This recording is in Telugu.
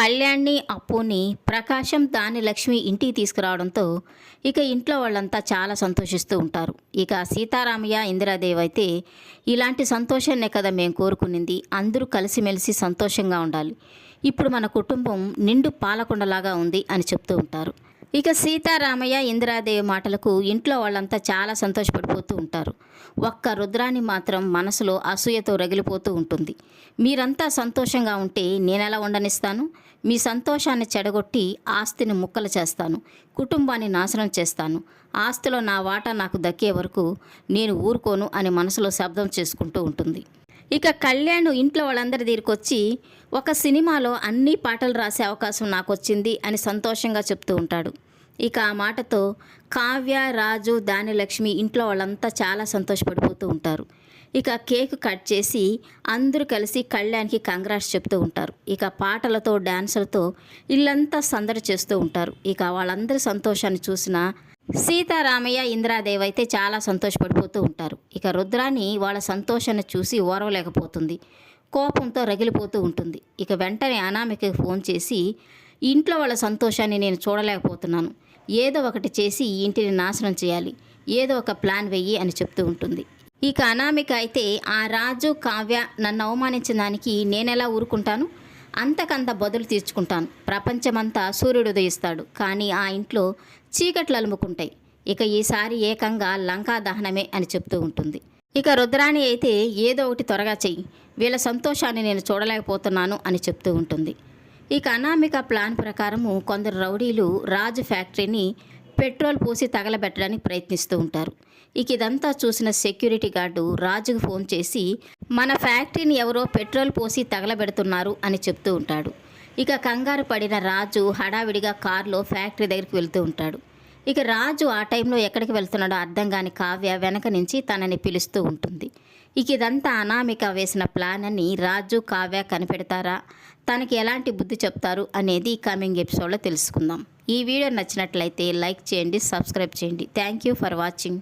కళ్యాణ్‌ని, అప్పుని ప్రకాశం, దాని లక్ష్మి ఇంటికి తీసుకురావడంతో ఇక ఇంట్లో వాళ్ళంతా చాలా సంతోషిస్తూ ఉంటారు. ఇక సీతారామయ్య, ఇందిరాదేవి అయితే ఇలాంటి సంతోషాన్నే కదా మేము కోరుకునింది. అందరూ కలిసిమెలిసి సంతోషంగా ఉండాలి. ఇప్పుడు మన కుటుంబం నిండు పాలకుండలాగా ఉంది అని చెప్తూ ఉంటారు. ఇక సీతారామయ్య, ఇందిరాదేవి మాటలకు ఇంట్లో వాళ్ళంతా చాలా సంతోషపడిపోతూ ఉంటారు. ఒక్క రుద్రాణి మాత్రం మనసులో అసూయతో రగిలిపోతూ ఉంటుంది. మీరంతా సంతోషంగా ఉంటే నేనెలా ఉండనిస్తాను? మీ సంతోషాన్ని చెడగొట్టి ఆస్తిని ముక్కలు చేస్తాను, కుటుంబాన్ని నాశనం చేస్తాను. ఆస్తిలో నా వాటా నాకు దక్కే వరకు నేను ఊరుకోను అని మనసులో శబ్దం చేసుకుంటూ ఉంటుంది. ఇక కళ్యాణ్ ఇంట్లో వాళ్ళందరి దగ్గరికి వచ్చి ఒక సినిమాలో అన్ని పాటలు రాసే అవకాశం నాకు వచ్చింది అని సంతోషంగా చెప్తూ ఉంటాడు. ఇక ఆ మాటతో కావ్య, రాజు, దాని లక్ష్మి ఇంట్లో వాళ్ళంతా చాలా సంతోషపడిపోతూ ఉంటారు. ఇక కేక్ కట్ చేసి అందరూ కలిసి కళ్యాణ్కి కంగ్రాట్స్ చెప్తూ ఉంటారు. ఇక పాటలతో, డ్యాన్సులతో ఇల్లంతా సందడి చేస్తూ ఉంటారు. ఇక వాళ్ళందరి సంతోషాన్ని చూసిన సీతారామయ్య, ఇందిరాదేవి అయితే చాలా సంతోషపడిపోతూ ఉంటారు. ఇక రుద్రాణి వాళ్ళ సంతోషాన్ని చూసి ఓర్వలేకపోతుంది. కోపంతో రగిలిపోతూ ఉంటుంది. ఇక వెంటనే అనామికకి ఫోన్ చేసి ఇంట్లో వాళ్ళ సంతోషాన్ని నేను చూడలేకపోతున్నాను, ఏదో ఒకటి చేసి ఈ ఇంటిని నాశనం చేయాలి, ఏదో ఒక ప్లాన్ వెయ్యి అని చెప్తూ ఉంటుంది. ఇక అనామిక అయితే ఆ రాజు, కావ్య నన్ను అవమానించిన దానికి నేనెలా ఊరుకుంటాను? అంతకంత బదులు తీర్చుకుంటాను. ప్రపంచమంతా సూర్యుడు ఉదయిస్తాడు, కానీ ఆ ఇంట్లో చీకట్లు అలుముకుంటాయి. ఇక ఈసారి ఏకంగా లంకా దహనమే అని చెప్తూ ఉంటుంది. ఇక రుద్రాణి అయితే ఏదో ఒకటి త్వరగా చెయ్యి, వీళ్ళ సంతోషాన్ని నేను చూడలేకపోతున్నాను అని చెప్తూ ఉంటుంది. ఇక అనామిక ప్లాన్ ప్రకారము కొందరు రౌడీలు రాజు ఫ్యాక్టరీని పెట్రోల్ పోసి తగలబెట్టడానికి ప్రయత్నిస్తూ ఉంటారు. ఇక ఇదంతా చూసిన సెక్యూరిటీ గార్డు రాజుకు ఫోన్ చేసి మన ఫ్యాక్టరీని ఎవరో పెట్రోల్ పోసి తగలబెడుతున్నారు అని చెప్తూ ఉంటాడు. ఇక కంగారు పడిన రాజు హడావిడిగా కారులో ఫ్యాక్టరీ దగ్గరికి వెళ్తూ ఉంటాడు. ఇక రాజు ఆ టైంలో ఎక్కడికి వెళ్తున్నాడో అర్థం కాని కావ్య వెనక నుంచి తనని పిలుస్తూ ఉంటుంది. ఇక ఇదంతా అనామిక వేసిన ప్లాన్ అని రాజు, కావ్య కనిపెడతారా? తనకి ఎలాంటి బుద్ధి చెప్తారు అనేది కమింగ్ ఎపిసోడ్లో తెలుసుకుందాం. ఈ వీడియో నచ్చినట్లయితే లైక్ చేయండి, సబ్స్క్రైబ్ చేయండి. Thank you for watching.